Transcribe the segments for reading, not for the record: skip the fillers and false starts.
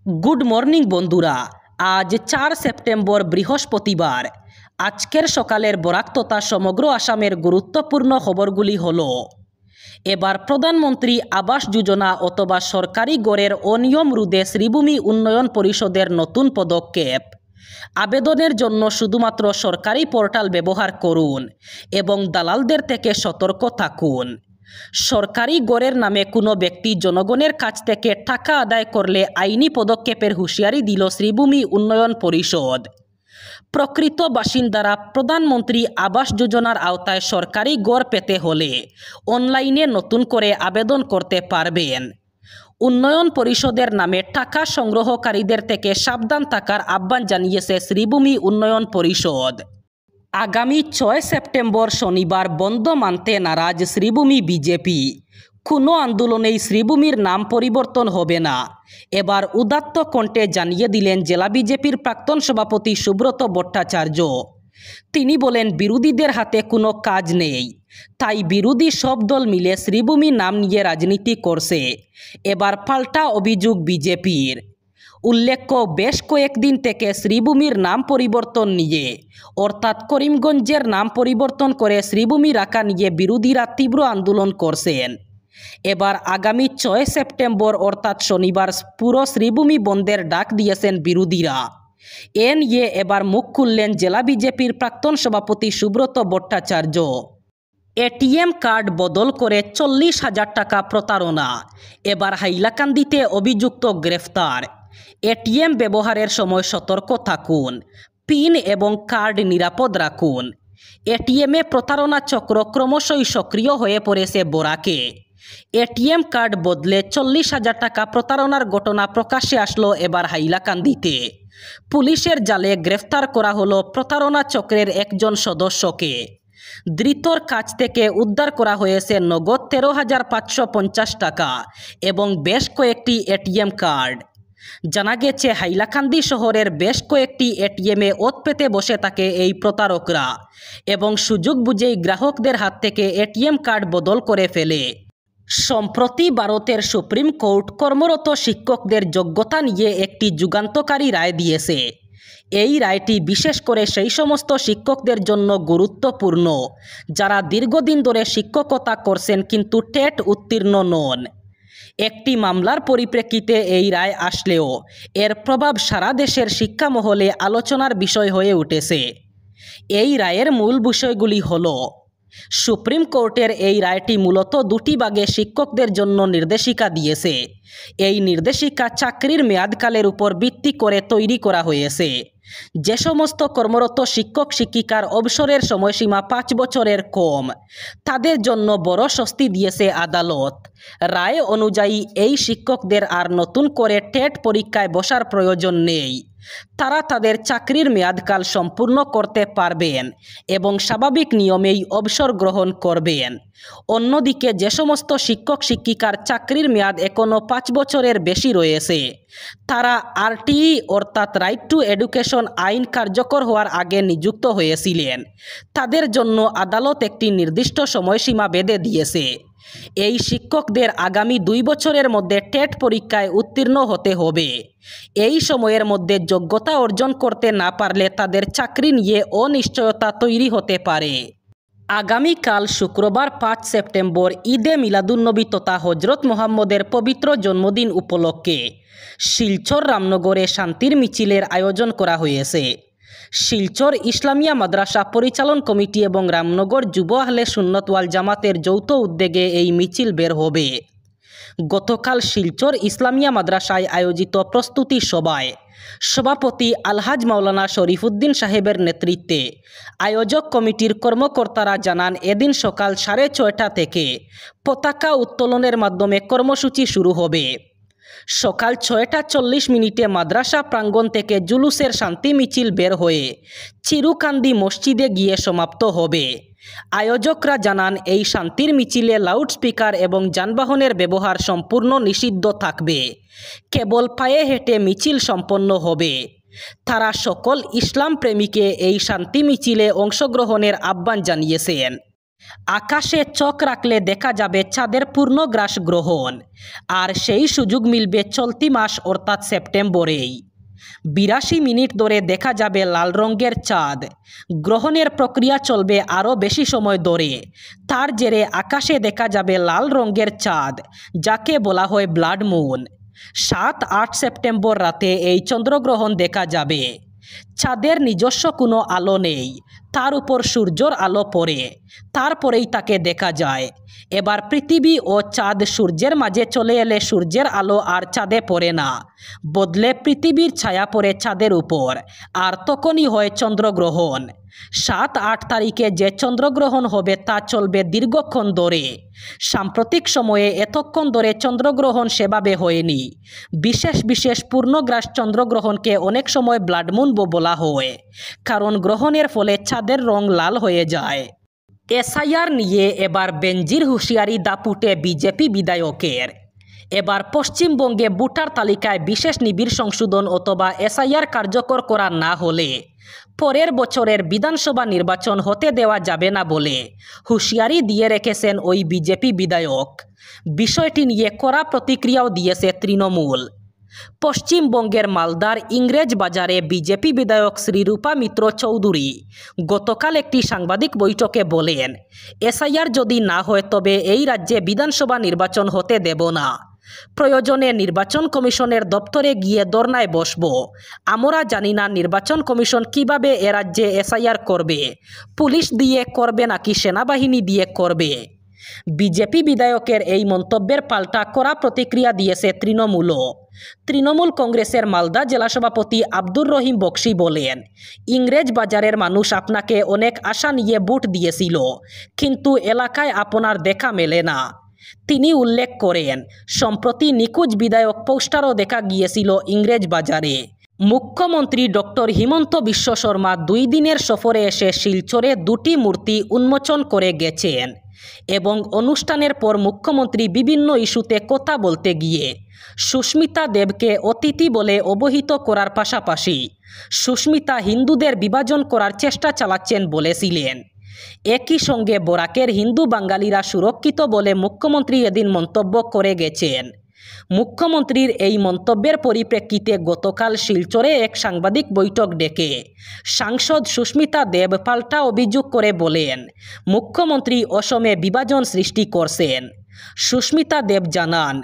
Good morning বন্ধুরা। আজ 4 September বৃহস্পতিবার। আজকের সকালের বরাক তথা সমগ্র আসামের গুরুত্বপূর্ণ খবরগুলি হলো: এবার প্রধানমন্ত্রী আবাস যোজনা অথবা সরকারি গড়ের অনিয়ম রোধে শ্রীভূমি উন্নয়ন পরিষদের নতুন পদক্ষেপ। আবেদনের জন্য শুধুমাত্র সরকারি পোর্টাল ব্যবহার করুন এবং দালালদের থেকে সতর্ক থাকুন। সরকারি গড়ের নামে কোনো ব্যক্তি জনগণের কাছ থেকে টাকা আদায় করলে আইনি পদক্ষেপের হুঁশিয়ারি দিল শ্রীভূমি উন্নয়ন পরিষদ। প্রকৃত বাসিন্দারা প্রধানমন্ত্রী আবাস যোজনার আওতায় সরকারি গড় পেতে হলে অনলাইনে নতুন করে আবেদন করতে পারবেন। উন্নয়ন পরিষদের নামে টাকা সংগ্রহকারীদের থেকে সাবধান থাকার আহ্বান জানিয়েছে শ্রীভূমি উন্নয়ন পরিষদ। আগামী 6 সেপ্টেম্বর শনিবার বন্ধ মানতে নারাজ শ্রীভূমি বিজেপি। কোনো আন্দোলনেই শ্রীভূমির নাম পরিবর্তন হবে না, এবার উদাত্ত কণ্ঠে জানিয়ে দিলেন জেলা বিজেপির প্রাক্তন সভাপতি সুব্রত ভট্টাচার্য। তিনি বলেন, বিরোধীদের হাতে কোনো কাজ নেই, তাই বিরোধী সব দল মিলে শ্রীভূমি নাম নিয়ে রাজনীতি করছে। এবার পাল্টা অভিযোগ বিজেপির। উল্লেখ্য, বেশ কয়েকদিন থেকে শ্রীভূমির নাম পরিবর্তন নিয়ে অর্থাৎ করিমগঞ্জের নাম পরিবর্তন করে শ্রীভূমি রাখা নিয়ে বিরোধীরা তীব্র আন্দোলন করছেন। এবার আগামী 6 সেপ্টেম্বর অর্থাৎ শনিবার পুরো শ্রীভূমি বন্ধের ডাক দিয়েছেন বিরোধীরা। এ নিয়ে এবার মুখ খুললেন জেলা বিজেপির প্রাক্তন সভাপতি সুব্রত ভট্টাচার্য। এটিএম কার্ড বদল করে 40,000 টাকা প্রতারণা, এবার হাইলাকান্দিতে অভিযুক্ত গ্রেফতার। এটিএম ব্যবহারের সময় সতর্ক থাকুন, পিন এবং কার্ড নিরাপদ রাখুন। এটিএমে প্রতারণা চক্র ক্রমশই সক্রিয় হয়ে পড়েছে বরাকে। এটিএম কার্ড বদলে 40,000 টাকা প্রতারণার ঘটনা প্রকাশ্যে আসলো এবার হাইলাকান্দিতে। পুলিশের জালে গ্রেফতার করা হলো প্রতারণা চক্রের একজন সদস্যকে। ধৃতর কাছ থেকে উদ্ধার করা হয়েছে নগদ 13,550 টাকা এবং বেশ কয়েকটি এটিএম কার্ড। জানা গেছে, হাইলাকান্দি শহরের বেশ কয়েকটি এটিএমে ওত পেতে বসে থাকে এই প্রতারকরা এবং সুযোগ বুঝেই গ্রাহকদের হাত থেকে এটিএম কার্ড বদল করে ফেলে। সম্প্রতি ভারতের সুপ্রিম কোর্ট কর্মরত শিক্ষকদের যোগ্যতা নিয়ে একটি যুগান্তকারী রায় দিয়েছে। এই রায়টি বিশেষ করে সেই সমস্ত শিক্ষকদের জন্য গুরুত্বপূর্ণ যারা দীর্ঘদিন ধরে শিক্ষকতা করছেন কিন্তু টেট উত্তীর্ণ নন। একটি মামলার পরিপ্রেক্ষিতে এই রায় আসলেও এর প্রভাব সারা দেশের শিক্ষা মহলে আলোচনার বিষয় হয়ে উঠেছে। এই রায়ের মূল বিষয়গুলি হল: সুপ্রিম কোর্টের এই রায়টি মূলত দুটি ভাগে শিক্ষকদের জন্য নির্দেশিকা দিয়েছে। এই নির্দেশিকা চাকরির মেয়াদকালের উপর ভিত্তি করে তৈরি করা হয়েছে। যে সমস্ত কর্মরত শিক্ষক শিক্ষিকার অবসরের সময়সীমা 5 বছরের কম, তাদের জন্য বড় স্বস্তি দিয়েছে আদালত। রায় অনুযায়ী এই শিক্ষকদের আর নতুন করে টেট পরীক্ষায় বসার প্রয়োজন নেই। তারা তাদের চাকরির মেয়াদকাল সম্পূর্ণ করতে পারবেন এবং স্বাভাবিক নিয়মেই অবসর গ্রহণ করবেন। অন্যদিকে যে সমস্ত শিক্ষক শিক্ষিকার চাকরির মেয়াদ এখনও 5 বছরের বেশি রয়েছে, তারা আরটিই অর্থাৎ রাইট টু এডুকেশন আইন কার্যকর হওয়ার আগে নিযুক্ত হয়েছিলেন, তাদের জন্য আদালত একটি নির্দিষ্ট সময়সীমা বেঁধে দিয়েছে। এই শিক্ষকদের আগামী 2 বছরের মধ্যে টেট পরীক্ষায় উত্তীর্ণ হতে হবে। এই সময়ের মধ্যে যোগ্যতা অর্জন করতে না পারলে তাদের চাকরি নিয়ে অনিশ্চয়তা তৈরি হতে পারে। আগামীকাল শুক্রবার 5 সেপ্টেম্বর ঈদে মিলাদুন্নবী তথা হজরত মোহাম্মদের পবিত্র জন্মদিন উপলক্ষে শিলচর রামনগরে শান্তির মিছিলের আয়োজন করা হয়েছে। শিলচর ইসলামিয়া মাদ্রাসা পরিচালন কমিটি এবং রামনগর যুব আহলে সুন্নত ওয়াল জামাতের যৌথ উদ্যোগে এই মিছিল বের হবে। গতকাল শিলচর ইসলামিয়া মাদ্রাসায় আয়োজিত প্রস্তুতি সভায় সভাপতি আলহাজ মাওলানা শরীফুদ্দিন সাহেবের নেতৃত্বে আয়োজক কমিটির কর্মকর্তারা জানান, এদিন সকাল 6:30 থেকে পতাকা উত্তোলনের মাধ্যমে কর্মসূচি শুরু হবে। সকাল 6:40 মাদ্রাসা প্রাঙ্গণ থেকে জুলুসের শান্তি মিছিল বের হয়ে চিরুকান্দি মসজিদে গিয়ে সমাপ্ত হবে। আয়োজকরা জানান, এই শান্তির মিছিলে লাউডস্পিকার এবং যানবাহনের ব্যবহার সম্পূর্ণ নিষিদ্ধ থাকবে। কেবল পায়ে হেঁটে মিছিল সম্পন্ন হবে। তারা সকল ইসলাম প্রেমীকে এই শান্তি মিছিলে অংশগ্রহণের আহ্বান জানিয়েছেন। আকাশে চোখ রাখলে দেখা যাবে চাঁদের পূর্ণগ্রাস গ্রহণ, আর সেই সুযোগ মিলবে চলতি মাস অর্থাৎ সেপ্টেম্বরেই। 82 মিনিট ধরে দেখা যাবে লাল রঙের চাঁদ। গ্রহণের প্রক্রিয়া চলবে আরও বেশি সময় ধরে। তার জেরে আকাশে দেখা যাবে লাল রঙের চাঁদ, যাকে বলা হয় ব্লাড মুন। 7-8 সেপ্টেম্বর রাতে এই চন্দ্রগ্রহণ দেখা যাবে। চাঁদের নিজস্ব কোনো আলো নেই, তার উপর সূর্যর আলো পড়ে, তারপরেই তাকে দেখা যায়। এবার পৃথিবী ও চাঁদ সূর্যের মাঝে চলে এলে সূর্যের আলো আর চাঁদে পড়ে না, বদলে পৃথিবীর ছায়া পড়ে চাঁদের উপর, আর তখনই হয় চন্দ্রগ্রহণ। 7-8 তারিখে যে চন্দ্রগ্রহণ হবে তা চলবে দীর্ঘক্ষণ ধরে। সাম্প্রতিক সময়ে এতক্ষণ ধরে চন্দ্রগ্রহণ সেভাবে হয়নি। বিশেষ পূর্ণগ্রাস চন্দ্রগ্রহণকে অনেক সময় ব্লাড মুন বলা হয়, কারণ গ্রহণের ফলে চাঁদের রং লাল হয়ে যায়। এসআইআর নিয়ে এবার বেনজির হুঁশিয়ারি দাপুটে বিজেপি বিধায়কের। এবার পশ্চিমবঙ্গে ভোটার তালিকায় বিশেষ নিবিড় সংশোধন অথবা এসআইআর কার্যকর করা না হলে পরের বছরের বিধানসভা নির্বাচন হতে দেওয়া যাবে না বলে হুঁশিয়ারি দিয়ে রেখেছেন ওই বিজেপি বিধায়ক। বিষয়টি নিয়ে কড়া প্রতিক্রিয়াও দিয়েছে তৃণমূল। পশ্চিমবঙ্গের মালদার ইংরেজ বাজারে বিজেপি বিধায়ক শ্রীরূপা মিত্র চৌধুরী গতকাল একটি সাংবাদিক বৈঠকে বলেন, এসআইআর যদি না হয় তবে এই রাজ্যে বিধানসভা নির্বাচন হতে দেব না। প্রয়োজনে নির্বাচন কমিশনের দপ্তরে গিয়ে ধর্নায় বসব। আমরা জানি না নির্বাচন কমিশন কিভাবে এ রাজ্যে এসআইআর করবে, পুলিশ দিয়ে করবে নাকি সেনাবাহিনী দিয়ে করবে। বিজেপি বিধায়কের এই মন্তব্যের পাল্টা কড়া প্রতিক্রিয়া দিয়েছে তৃণমূলও। তৃণমূল কংগ্রেসের মালদা জেলা সভাপতি আব্দুর রহিম বক্সি বলেন, ইংরেজ বাজারের মানুষ আপনাকে অনেক আশা নিয়ে ভোট দিয়েছিল, কিন্তু এলাকায় আপনার দেখা মেলে না। তিনি উল্লেখ করেন, সম্প্রতি নিখোঁজ বিধায়ক পোস্টারও দেখা গিয়েছিল ইংরেজ বাজারে। মুখ্যমন্ত্রী ডক্টর হিমন্ত বিশ্ব শর্মা 2 দিনের সফরে এসে শিলচরে 2টি মূর্তি উন্মোচন করে গেছেন এবং অনুষ্ঠানের পর মুখ্যমন্ত্রী বিভিন্ন ইস্যুতে কথা বলতে গিয়ে সুস্মিতা দেবকে অতিথি বলে অবহিত করার পাশাপাশি সুস্মিতা হিন্দুদের বিভাজন করার চেষ্টা চালাচ্ছেন বলেছিলেন। একই সঙ্গে বরাকের হিন্দু বাঙালিরা সুরক্ষিত বলে মুখ্যমন্ত্রী এদিন মন্তব্য করে গেছেন। মুখ্যমন্ত্রীর এই মন্তব্যের পরিপ্রেক্ষিতে গতকাল শিলচরে এক সাংবাদিক বৈঠক ডেকে সাংসদ সুস্মিতা দেব পাল্টা অভিযোগ করে বলেন, মুখ্যমন্ত্রী অসমে বিভাজন সৃষ্টি করছেন। সুস্মিতা দেব জানান,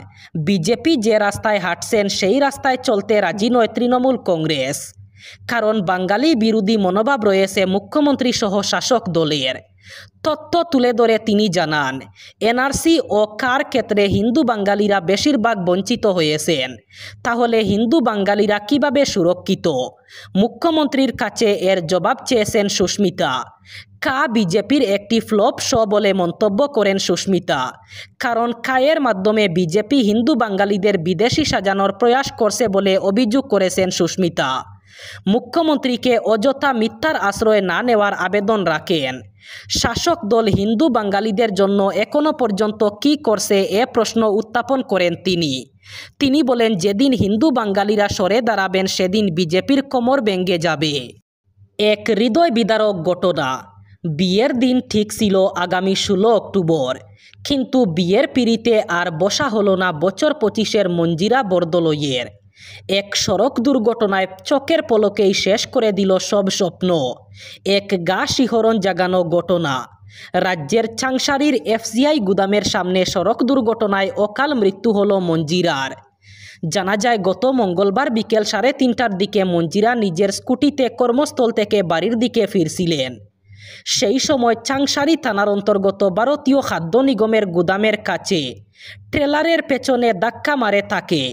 বিজেপি যে রাস্তায় হাঁটছেন সেই রাস্তায় চলতে রাজি নয় তৃণমূল কংগ্রেস, কারণ বাঙালি বিরোধী মনোভাব রয়েছে মুখ্যমন্ত্রী সহ শাসক দলের। তথ্য তুলে ধরে তিনি জানান, এনআরসি ও কার ক্ষেত্রে হিন্দু বাঙালিরা বেশিরভাগ বঞ্চিত হয়েছেন, তাহলে হিন্দু বাঙালিরা কিভাবে সুরক্ষিত? মুখ্যমন্ত্রীর কাছে এর জবাব চেয়েছেন সুস্মিতা। কা বিজেপির একটি ফ্লপ শো বলে মন্তব্য করেন সুস্মিতা, কারণ কায়ের মাধ্যমে বিজেপি হিন্দু বাঙালিদের বিদেশি সাজানোর প্রয়াস করছে বলে অভিযোগ করেছেন সুস্মিতা। মুখ্যমন্ত্রীকে অযথা মিথ্যার আশ্রয় না নেওয়ার আবেদন রাখেন। শাসক দল হিন্দু বাঙালিদের জন্য এখনো পর্যন্ত কী করছে এ প্রশ্ন উত্থাপন করেন তিনি বলেন, যেদিন হিন্দু বাঙালিরা সরে দাঁড়াবেন সেদিন বিজেপির কোমর ভেঙে যাবে। এক হৃদয় বিদারক ঘটনা। বিয়ের দিন ঠিক ছিল আগামী 16 অক্টোবর, কিন্তু বিয়ের পিঁড়িতে আর বসা হলো না বছর 25-এর মঞ্জিরা বরদলইয়ের। এক সড়ক দুর্ঘটনায় চোখের পলকেই শেষ করে দিল সব স্বপ্ন। এক গা শিহরণ জাগানো ঘটনা। রাজ্যের চাংসারির এফসিআই গুদামের সামনে সড়ক দুর্ঘটনায় অকাল মৃত্যু হলো মঞ্জিরার। জানা যায়, গত মঙ্গলবার বিকেল 3:30টার দিকে মঞ্জিরা নিজের স্কুটিতে কর্মস্থল থেকে বাড়ির দিকে ফিরছিলেন। সেই সময় চাংসারি থানার অন্তর্গত ভারতীয় খাদ্য নিগমের গুদামের কাছে ট্রেলারের পেছনে ধাক্কা মারে তাকে।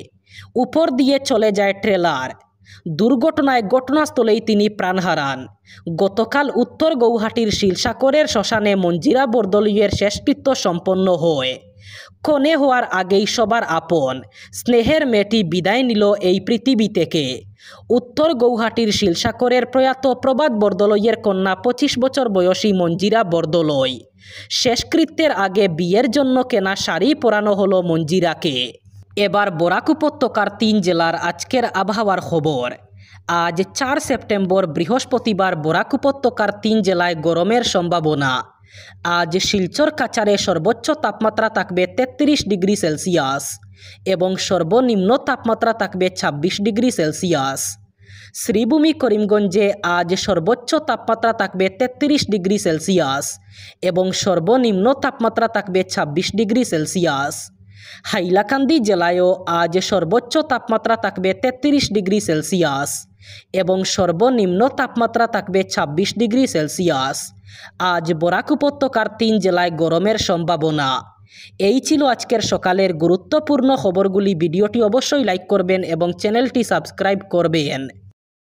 উপর দিয়ে চলে যায় ট্রেলার। দুর্ঘটনায় ঘটনাস্থলেই তিনি প্রাণ হারান। গতকাল উত্তর গৌহাটির শিলসাকরের শ্মশানে মঞ্জিরা বরদলইয়ের শেষকৃত্য সম্পন্ন হয়। কনে হওয়ার আগেই সবার আপন স্নেহের মেয়েটি বিদায় নিল এই পৃথিবী থেকে। উত্তর গৌহাটির শিলসাকরের প্রয়াত প্রবাদ বরদলইয়ের কন্যা 25 বছর বয়সী মঞ্জিরা বরদলই। শেষকৃত্যের আগে বিয়ের জন্য কেনা শাড়ি পরানো হলো মঞ্জিরাকে। এবার বরাক উপত্যকার 3 জেলার আজকের আবহাওয়ার খবর। আজ 4 সেপ্টেম্বর বৃহস্পতিবার বরাক উপত্যকার 3 জেলায় গরমের সম্ভাবনা। আজ শিলচর কাছাড়ে সর্বোচ্চ তাপমাত্রা থাকবে 33 ডিগ্রি সেলসিয়াস এবং সর্বনিম্ন তাপমাত্রা থাকবে 26 ডিগ্রি সেলসিয়াস। শ্রীভূমি করিমগঞ্জে আজ সর্বোচ্চ তাপমাত্রা থাকবে 33 ডিগ্রি সেলসিয়াস এবং সর্বনিম্ন তাপমাত্রা থাকবে 26 ডিগ্রি সেলসিয়াস। হাইলাকান্দি জেলায়ও আজ সর্বোচ্চ তাপমাত্রা থাকবে 33 ডিগ্রি সেলসিয়াস এবং সর্বনিম্ন তাপমাত্রা থাকবে 26 ডিগ্রি সেলসিয়াস। আজ বরাক উপত্যকার 3 জেলায় গরমের সম্ভাবনা। এই ছিল আজকের সকালের গুরুত্বপূর্ণ খবরগুলি। ভিডিওটি অবশ্যই লাইক করবেন এবং চ্যানেলটি সাবস্ক্রাইব করবেন।